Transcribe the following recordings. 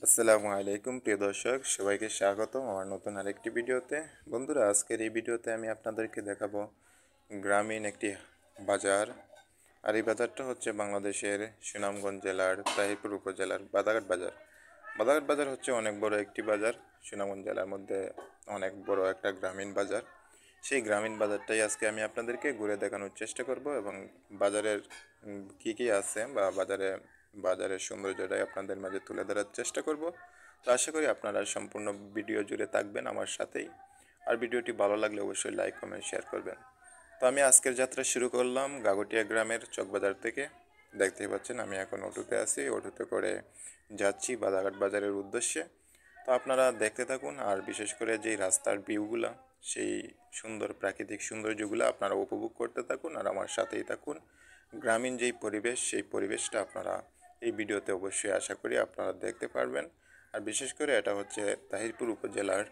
আসসালামু আলাইকুম প্রিয় দর্শক, সবাইকে স্বাগতম আমার নতুন আরেকটি ভিডিওতে। বন্ধুরা, আজকের এই ভিডিওতে আমি আপনাদেরকে দেখাবো গ্রামীণ একটি বাজার। আর এই বাজারটা হচ্ছে বাংলাদেশের সুনামগঞ্জ জেলার তাহিরপুর উপজেলার বাদাঘাট বাজার। বাদাঘাট বাজার হচ্ছে অনেক বড় একটি বাজার, সুনামগঞ্জ জেলার মধ্যে অনেক বড় একটা গ্রামীণ বাজার। সেই গ্রামীণ বাজারটাই আজকে আমি আপনাদেরকে ঘুরে দেখানোর চেষ্টা করব এবং বাজারের কী কী আছে বা বাজারের সৌন্দর্যটাই আপনাদের মাঝে তুলে ধরার চেষ্টা করব। তো আশা করি আপনারা সম্পূর্ণ ভিডিও জুড়ে থাকবেন আমার সাথেই। আর ভিডিওটি ভালো লাগলে অবশ্যই লাইক কমেন্ট শেয়ার করবেন। তো আমি আজকের যাত্রা শুরু করলাম গাগটিয়া গ্রামের চকবাজার থেকে। দেখতেই পাচ্ছেন আমি এখন অটোতে আছি, অটোতে করে যাচ্ছি বাদাঘাট বাজারের উদ্দেশ্যে। তো আপনারা দেখতে থাকুন, আর বিশেষ করে যেই রাস্তার ভিউগুলা, সেই সুন্দর প্রাকৃতিক সৌন্দর্যগুলো আপনারা উপভোগ করতে থাকুন আর আমার সাথেই থাকুন। গ্রামীণ যেই পরিবেশ, সেই পরিবেশটা আপনারা এই ভিডিওতে অবশ্যই আশা করি আপনারা দেখতে পারবেন। আর বিশেষ করে এটা হচ্ছে তাহিরপুর উপজেলার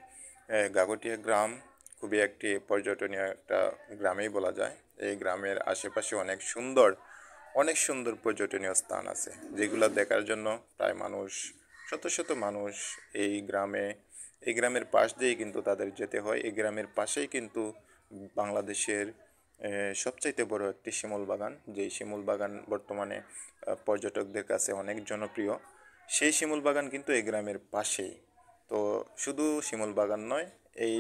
গাগটিয়া গ্রাম। খুবই একটি পর্যটনীয় একটা গ্রামেই বলা যায়। এই গ্রামের আশেপাশে অনেক সুন্দর পর্যটনীয় স্থান আছে, যেগুলো দেখার জন্য প্রায় শত শত মানুষ এই গ্রামের পাশ দিয়েই কিন্তু তাদের যেতে হয়। এই গ্রামের পাশেই কিন্তু বাংলাদেশের সবচাইতে বড় একটি শিমুল বাগান, যেই শিমুল বাগান বর্তমানে পর্যটকদের কাছে অনেক জনপ্রিয়। সেই শিমুল বাগান কিন্তু এই গ্রামের পাশেই। তো শুধু শিমুল বাগান নয়, এই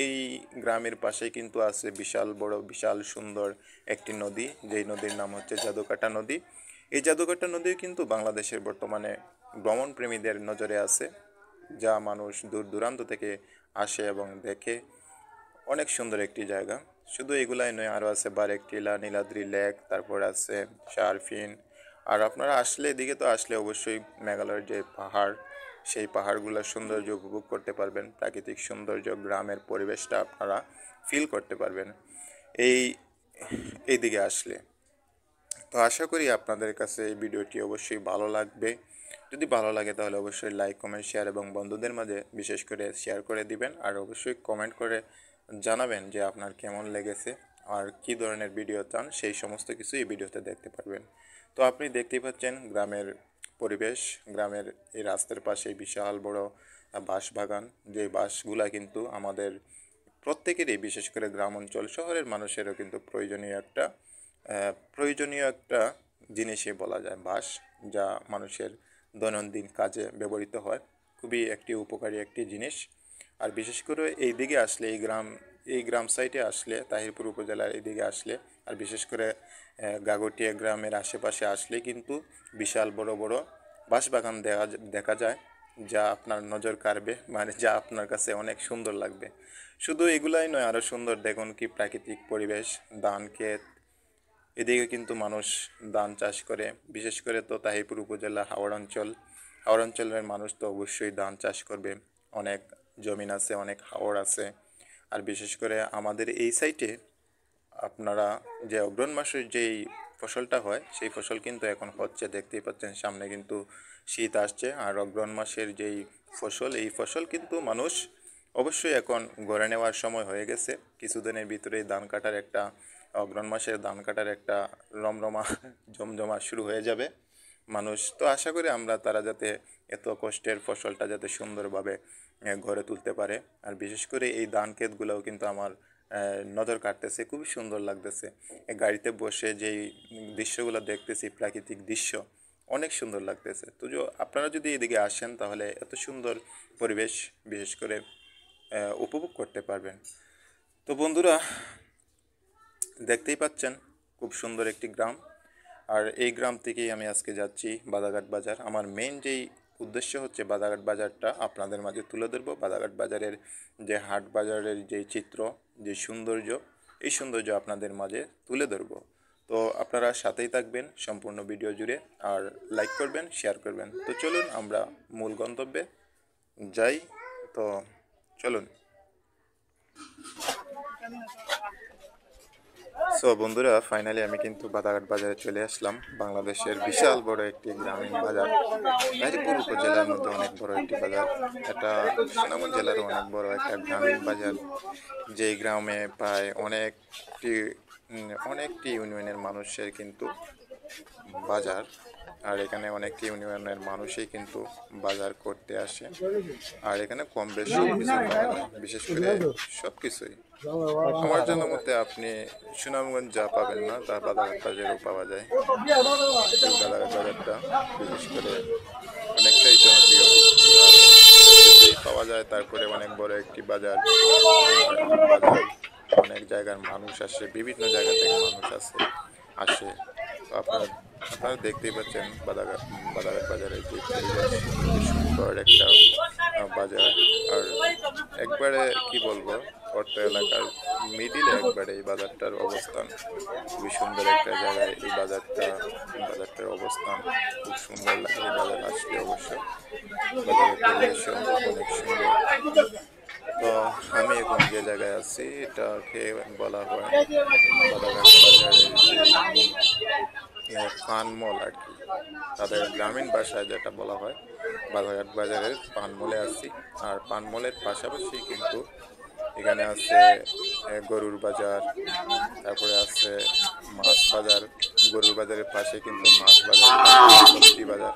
এই গ্রামের পাশে কিন্তু আছে বিশাল বড় বিশাল সুন্দর একটি নদী, যেই নদীর নাম হচ্ছে জাদুকাটা নদী। এই জাদুকাটা নদী কিন্তু বাংলাদেশের বর্তমানে ভ্রমণ প্রেমীদের নজরে আছে, যা মানুষ দূর দূরান্ত থেকে আসে এবং দেখে। অনেক সুন্দর একটি জায়গা। শুধু এগুলাই নয়, আরও আছে বারেক টিলা, নীলাদ্রি লেক, তারপর আছে শারফিন। আর আপনারা আসলে এদিকে তো আসলে অবশ্যই মেঘালয়ের যে পাহাড়, সেই পাহাড়গুলোর সৌন্দর্য উপভোগ করতে পারবেন। প্রাকৃতিক সৌন্দর্য, গ্রামের পরিবেশটা আপনারা ফিল করতে পারবেন এই এইদিকে আসলে। তো আশা করি আপনাদের কাছে এই ভিডিওটি অবশ্যই ভালো লাগবে। যদি ভালো লাগে তাহলে অবশ্যই লাইক কমেন্ট শেয়ার এবং বন্ধুদের মাঝে বিশেষ করে শেয়ার করে দিবেন। আর অবশ্যই কমেন্ট করে জানাবেন যে আপনার কেমন লেগেছে আর কী ধরনের ভিডিও চান, সেই সমস্ত কিছু এই ভিডিওতে দেখতে পারবেন। তো আপনি দেখতেই পাচ্ছেন গ্রামের পরিবেশ। গ্রামের এই রাস্তার পাশে বিশাল বড় বাঁশ বাগান, যে বাঁশগুলা কিন্তু আমাদের প্রত্যেকেরই, বিশেষ করে গ্রাম অঞ্চল শহরের মানুষেরও কিন্তু প্রয়োজনীয় একটা জিনিসই বলা যায় বাঁশ, যা মানুষের দৈনন্দিন কাজে ব্যবহৃত হয়। খুবই একটি উপকারী একটি জিনিস। আর বিশেষ করে এই দিকে আসলে এই গ্রাম সাইডে আসলে, তাহিরপুর উপজেলার এই দিকে আসলে, আর বিশেষ করে গাগটিয়া গ্রামের আশেপাশে আসলে কিন্তু বিশাল বড় বড় বাঁশবাগান দেখা যায়, যা আপনার নজর কাড়বে, মানে যা আপনার কাছে অনেক সুন্দর লাগবে। শুধু এগুলাই নয়, আরও সুন্দর দেখুন কি প্রাকৃতিক পরিবেশ, ধান ক্ষেত। এদিকে কিন্তু মানুষ ধান চাষ করে। বিশেষ করে তো তাহিরপুর উপজেলা হাওড় অঞ্চলের মানুষ তো অবশ্যই ধান চাষ করবে। অনেক জমিন আছে, অনেক হাওড় আছে। আর বিশেষ করে আমাদের এই সাইটে আপনারা যে অগ্রহণ মাসের যেই ফসলটা হয়, সেই ফসল কিন্তু এখন হচ্ছে, দেখতেই পাচ্ছেন সামনে কিন্তু শীত আসছে। আর অগ্রহণ মাসের যেই ফসল, এই ফসল কিন্তু মানুষ অবশ্যই এখন গড়ে নেওয়ার সময় হয়ে গেছে। কিছুদিনের ভিতরেই অগ্রহণ মাসের ধান কাটার একটা রমরমা জমজমা শুরু হয়ে যাবে। মানুষ তো আশা করি তারা যাতে এত কষ্টের ফসলটা যাতে সুন্দরভাবে ঘরে তুলতে পারে। আর বিশেষ করে এই ধান ক্ষেতগুলোও কিন্তু আমার নজর কাটতেছে, খুবই সুন্দর লাগতেছে। এই গাড়িতে বসে যেই দৃশ্যগুলো দেখতেছি, প্রাকৃতিক দৃশ্য অনেক সুন্দর লাগতেছে। তো আপনারা যদি এদিকে আসেন তাহলে এত সুন্দর পরিবেশ বিশেষ করে উপভোগ করতে পারবেন। তো বন্ধুরা, দেখতেই পাচ্ছেন খুব সুন্দর একটি গ্রাম। আর এই গ্রাম থেকেই আমি আজকে যাচ্ছি বাদাঘাট বাজার। আমার মেইন যেই উদ্দেশ্য হচ্ছে বাদাঘাট বাজারটা আপনাদের মাঝে তুলে ধরবো। বাদাঘাট বাজারের যে হাট বাজারের যেই চিত্র, যে সৌন্দর্য, এই সৌন্দর্য আপনাদের মাঝে তুলে ধরবো। তো আপনারা সাথেই থাকবেন সম্পূর্ণ ভিডিও জুড়ে, আর লাইক করবেন, শেয়ার করবেন। তো চলুন আমরা মূল গন্তব্যে যাই। তো চলুন। সো বন্ধুরা, ফাইনালি আমি কিন্তু বাদাঘাট বাজারে চলে আসলাম। বাংলাদেশের বিশাল বড় একটি গ্রামীণ বাজার, গাজীপুর উপজেলার মধ্যে অনেক বড় একটি বাজার। এটা সুনামগঞ্জ জেলারও অনেক বড় একটা গ্রামীণ বাজার, যেই গ্রামে প্রায় অনেকটি ইউনিয়নের মানুষের কিন্তু বাজার। আর এখানে অনেক ইউনিয়নের মানুষই কিন্তু বাজার করতে আসে। আর এখানে কম বেশ সব কিছু পাওয়া যায়, বিশেষ করে সব কিছুই। আমার জানা মতে আপনি সুনামগঞ্জ যা পাবেন না তা বাদাঘাট বাজারেও পাওয়া যায়। এই বাদাঘাট বাজারটা বিশেষ করে অনেকটাই জনপ্রিয়, আর সব কিছুই পাওয়া যায়। তারপরে অনেক বড় একটি বাজার, বাজার অনেক জায়গার মানুষ আসে, বিভিন্ন জায়গা থেকে মানুষ আসে। তো আপনারা দেখতেই পাচ্ছেন বাদাঘাট বাজারের যে পরিবেশ, কি সুন্দর একটা বাজার। আর একবারে কি বলবো, অর্থ এলাকার মিডিলে একবারে এই বাজারটার অবস্থান। খুবই সুন্দর একটা জায়গায় এই বাজারটার অবস্থান। খুব সুন্দর লাগে এই বাজার আসলে অবশ্য। বাজারের পরিবেশও অনেক সুন্দর। তো আমি এখন যে জায়গায় আছি এটাকে বলা হয় বাদাঘাট বাজারের পানমল আর কি, তাদের গ্রামীণ ভাষায় যেটা বলা হয়। বাদাঘাট বাজারের পানমলে আছি। আর পানমলের পাশাপাশি কিন্তু এখানে আছে গরুর বাজার, তারপরে আছে মাছ বাজার। গরুর বাজারের পাশে কিন্তু মাছ বাজার, সবজি বাজার।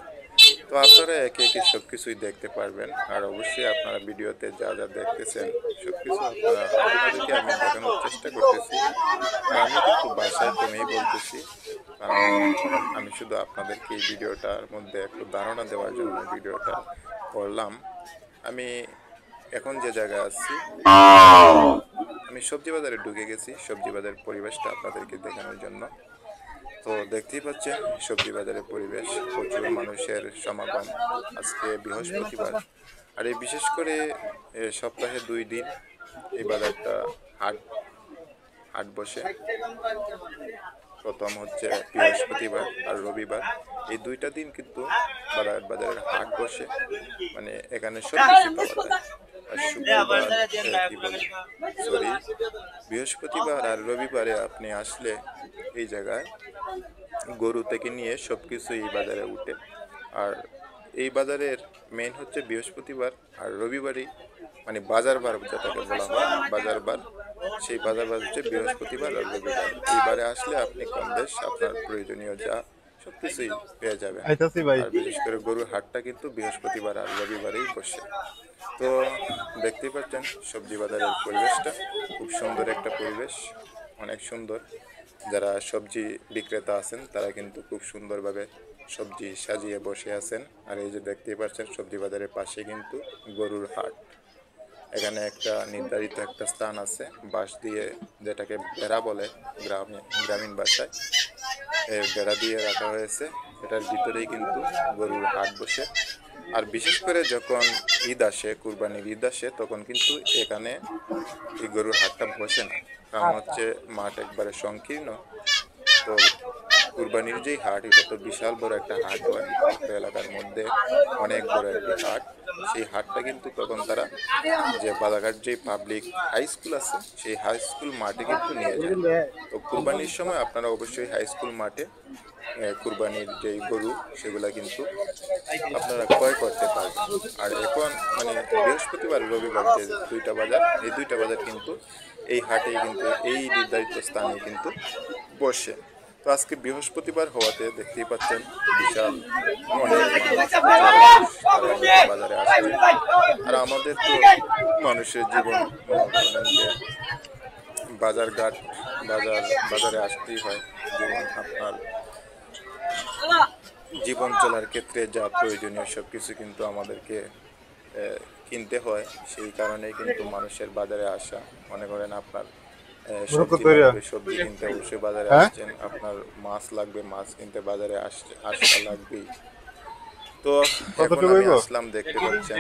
তো আপনারা একে একে সব কিছুই দেখতে পারবেন। আর অবশ্যই আপনারা ভিডিওতে যা যা দেখতেছেন সব কিছু আপনাদেরকে আমি দেখানোর চেষ্টা করতেছি। আর আমি কিন্তু বাসায় কমেই বলতেছি, কারণ আমি শুধু আপনাদেরকে এই ভিডিওটার মধ্যে একটু ধারণা দেওয়ার জন্য ভিডিওটা করলাম। আমি এখন যে জায়গায় আছি, আমি সবজি বাজারে ঢুকে গেছি সবজি বাজারের পরিবেশটা আপনাদেরকে দেখানোর জন্য। তো দেখতেই পাচ্ছেন সবজি বাজারের পরিবেশ, প্রচুর মানুষের সমাগম। আজকে বৃহস্পতিবার, আর এই বিশেষ করে সপ্তাহে 2 দিন এই বাজারটা হাট বসে। প্রথম হচ্ছে বৃহস্পতিবার আর রবিবার, এই 2টা দিন কিন্তু বাজারের হাট বসে। মানে এখানে সব কিছু পাওয়া যায়। আর শুক্রবার বৃহস্পতিবার আর রবিবারে আপনি আসলে এই জায়গায় গরু থেকে নিয়ে সব কিছু এই বাজারে উঠে। আর এই বাজারের মেইন হচ্ছে বৃহস্পতিবার আর রবিবারই, মানে বাজার বার যেটাকে বলা হয় বাজার বার। সেই বাজার বার হচ্ছে বৃহস্পতিবার আর রবিবার। এইবারে আসলে আপনি কম বেশ আপনার প্রয়োজনীয় যা সব কিছুই পেয়ে যাবেন। আর বিশেষ করে গরুর হাটটা কিন্তু বৃহস্পতিবার আর রবিবারেই বসে। তো দেখতেই পাচ্ছেন সবজি বাজারের পরিবেশটা খুব সুন্দর একটা পরিবেশ, অনেক সুন্দর। যারা সবজি বিক্রেতা আছেন তারা কিন্তু খুব সুন্দরভাবে সবজি সাজিয়ে বসে আছেন। আর এই যে দেখতেই পাচ্ছেন সবজি বাজারের পাশে কিন্তু গরুর হাট। এখানে একটা নির্ধারিত একটা স্থান আছে, বাঁশ দিয়ে, যেটাকে বেড়া বলে গ্রামীণ ভাষায়, বেড়া দিয়ে রাখা হয়েছে। এটার ভিতরেই কিন্তু গরুর হাট বসে। আর বিশেষ করে যখন ঈদ আসে, কুরবানির ঈদ আসে, তখন কিন্তু এখানে এই গরুর হাটটা বসে না, কারণ হচ্ছে মাঠ একবারে সংকীর্ণ। তো কুরবানির যেই হাট, এটা তো বিশাল বড় একটা হাট হয়, এলাকার মধ্যে অনেক বড় একটি হাট। সেই হাটটা কিন্তু তখন তারা যে বাদাঘাট যে পাবলিক হাই স্কুল আছে, সেই হাই স্কুল মাঠে কিন্তু নিয়ে যায়। তো কুরবানির সময় আপনারা অবশ্যই হাই স্কুল মাঠে কুরবানির যেই গরু সেগুলা কিন্তু আপনারা ক্রয় করতে পারবেন। আর এখন মানে বৃহস্পতিবার রবিবার যে 2টা বাজার, এই 2টা বাজার কিন্তু এই হাটেই কিন্তু এই নির্ধারিত স্থানে কিন্তু বসে। তো আজকে বৃহস্পতিবার হওয়াতে দেখতেই পাচ্ছেন বিশাল অনেক বাজারে আসছে। আর আমাদের তো মানুষের জীবন যে বাজারে আসতেই হয়। যেমন আপনার জীবন চলার ক্ষেত্রে যা প্রয়োজনীয় সব কিছু কিন্তু আমাদেরকে কিনতে হয়। সেই কারণেই কিন্তু মানুষের বাজারে আসা। মনে করেন আপনার সবজি কিনতে অবশ্যই বাজারে আসছেন, আপনার মাছ লাগবে, মাছ কিনতে বাজারে আসা লাগবেই। তো এখন আমি আসলাম, দেখতে পাচ্ছেন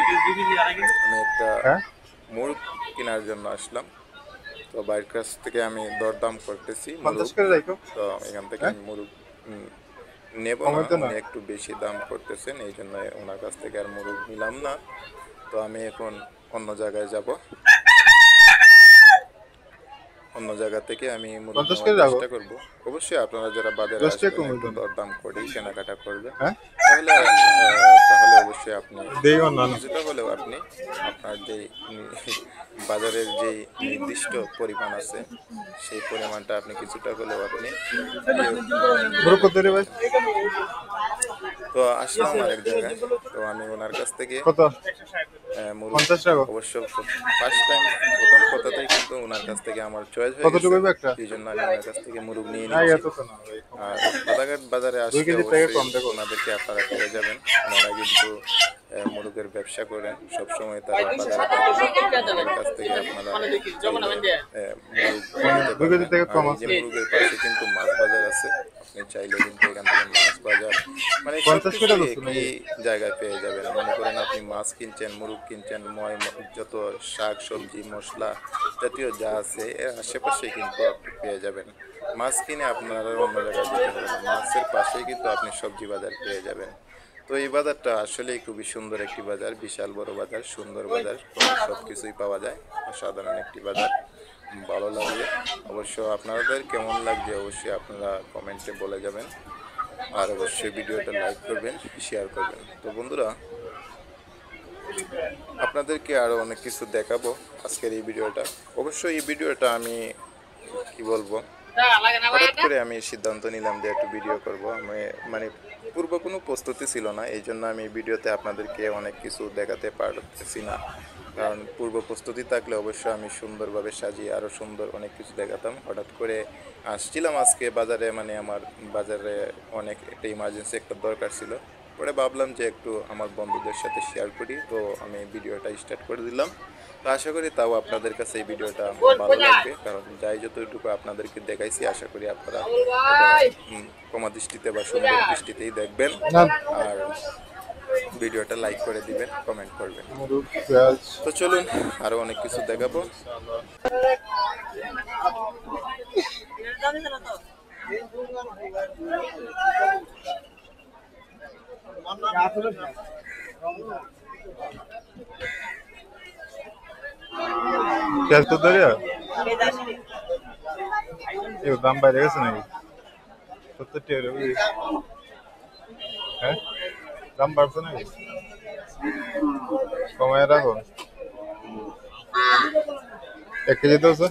আমি একটা মুরগ কেনার জন্য আসলাম। তো বাইরের কাছ থেকে আমি দরদাম করতেছি মুরগ। তো এখান থেকে আমি মুরগ নেব না, উনি একটু বেশি দাম করতেছেন, এই জন্য ওনার কাছ থেকে আর মুরগ নিলাম না। তো আমি এখন অন্য জায়গায় যাব, অন্য জায়গা থেকে আমি মুরগ নেওয়ার চেষ্টা করব। অবশ্যই আপনারা যারা বাজারে আসবেন একটু দরদাম করে কেনাকাটা করবে, তাহলে অবশ্যই আপনি দেখুন না কিছুটা হলেও আপনি আপনার যে বাজারের যে নির্দিষ্ট পরিমাণ আছে সেই পরিমাণটা আপনি কিছুটা হলেও আপনি বড় কত রে ভাই তো আসলাম আরেক জায়গায়। তো আমি ওনার কাছ থেকে কত মুরগ 50 টাকা অবশ্য ফার্স্ট টাইম প্রথম কথাতেই কিন্তু ওনার কাছ থেকে আমার চয়েস হয়ে কতটুকু গেছে, হইবে একটা এই জন্য আমি ওনার কাছ থেকে মুরগ নিয়ে না নিচ্ছি। এত তো না ভাই আর বাদাঘাট বাজারে 2 আসলে কেজি থেকে অবশ্যই কম দেখো ওনাদেরকে আপনারা পেয়ে যাবেন। ওনারা কিন্তু মুরগের ব্যবসা করেন সবসময়, তারা বাজারের কাছ থেকে আপনারা মুরগ 2 কেজি থেকে আর কম এই যে আছে মুরগের পাশে কিন্তু মাছ বাজার আছে, আপনি চাইলে কিন্তু এখান থেকে মাছ বাজার মানে 50 সবকিছু টাকা দছ একই জায়গায় পেয়ে যাবেন। মনে করেন আপনি মাছ কিনছেন, মুরগ কিনছেন, যত শাক সবজি মশলা জাতীয় যা আছে এর আশেপাশে কিন্তু আপনি পেয়ে যাবেন। মাছ কিনে আপনারা অন্য জায়গায় যেতে হবে না, মাছের পাশেই কিন্তু আপনি সবজি বাজার পেয়ে যাবেন। তো এই বাজারটা আসলেই খুবই সুন্দর একটি বাজার, বিশাল বড় বাজার, সুন্দর বাজার, সব কিছুই পাওয়া যায়, সাধারণ একটি বাজার। ভালো লাগবে অবশ্য। আপনাদের কেমন লাগছে অবশ্যই আপনারা কমেন্টে বলে যাবেন, আর অবশ্যই ভিডিওটা লাইক করবেন, শেয়ার করবেন। তো বন্ধুরা, আপনাদেরকে আরও অনেক কিছু দেখাবো আজকের এই ভিডিওটা। অবশ্যই এই ভিডিওটা আমি কি বলবো, হঠাৎ করে আমি সিদ্ধান্ত নিলাম যে একটু ভিডিও করব। আমি মানে পূর্ব কোনো প্রস্তুতি ছিল না, এই জন্য আমি ভিডিওতে আপনাদেরকে অনেক কিছু দেখাতে পারতেছি না। কারণ পূর্ব প্রস্তুতি থাকলে অবশ্যই আমি সুন্দরভাবে সাজিয়ে আরও সুন্দর অনেক কিছু দেখাতাম। হঠাৎ করে আসছিলাম আজকে বাজারে, মানে আমার বাজারে অনেক একটা ইমার্জেন্সি একটা দরকার ছিল, পরে ভাবলাম যে একটু আমার বন্ধুদের সাথে শেয়ার করি, তো আমি ভিডিওটা স্টার্ট করে দিলাম। তো আশা করি তাও আপনাদের কাছে এই ভিডিওটা ভালো লাগবে, কারণ যাই যতটুকু আপনাদেরকে দেখাইছি আশা করি আপনারা ক্ষমা দৃষ্টিতে বা সুন্দর দৃষ্টিতেই দেখবেন, আর ভিডিওটা লাইক করে দিবেন, কমেন্ট করবেন। মুরগ পেঁয়াজ তো চলুন আরও অনেক কিছু দেখাবো। পেঁয়াজ তো ধরিয়া এই দাম বাইরে গেছে নাকি 70 টাকা রে হ্যাঁ দাম বাড়ছে নাকি কমায় রাখো 1 কেজি তো আছে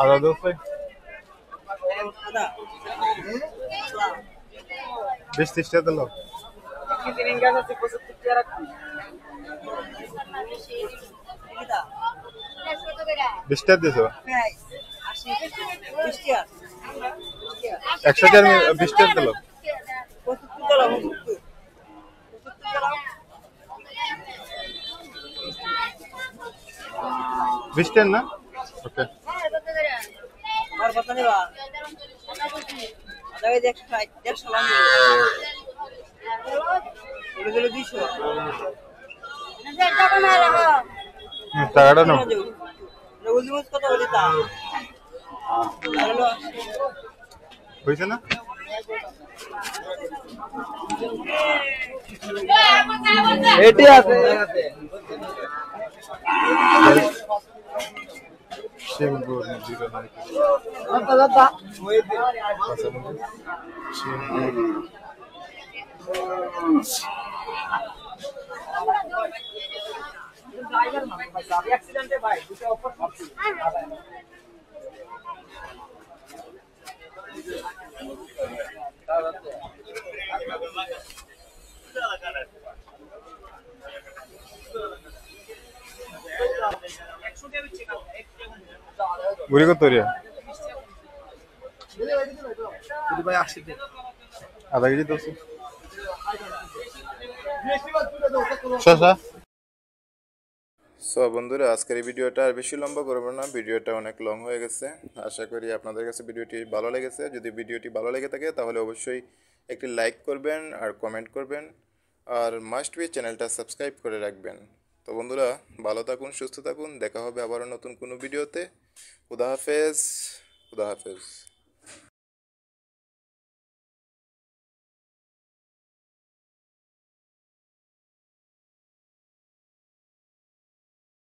আদা দোষ 20-30 টাকা দিল 20 টাকা দিয়েছো 100 টাকা 20 টাকা দিল 20 টাকা না ওকে আর কত নেবা আদাকে দেখ 150 লাখ এগুলো 200 টাকাটা নাও রোজমুজ কত হলো তা হলো হইছে না এটি আছে শিমগুর জিরা নাই দাদা দাদা শিমগুর ড্রাইভার মানে ভাই অ্যাক্সিডেন্টে ভাই দুটো অফার পাচ্ছি বুড়ি কত রিয়া ভাই 80 আধা কেজি দোষ শশা সো বন্ধুরা, আজকের এই ভিডিওটা আর বেশি লম্বা করবো না, ভিডিওটা অনেক লং হয়ে গেছে। আশা করি আপনাদের কাছে ভিডিওটি ভালো লেগেছে। যদি ভিডিওটি ভালো লেগে থাকে তাহলে অবশ্যই একটি লাইক করবেন আর কমেন্ট করবেন, আর মাস্ট বি চ্যানেলটা সাবস্ক্রাইব করে রাখবেন। তো বন্ধুরা, ভালো থাকুন, সুস্থ থাকুন, দেখা হবে আবারও নতুন কোনো ভিডিওতে। খুদা হাফেজ। খুদা হাফেজ।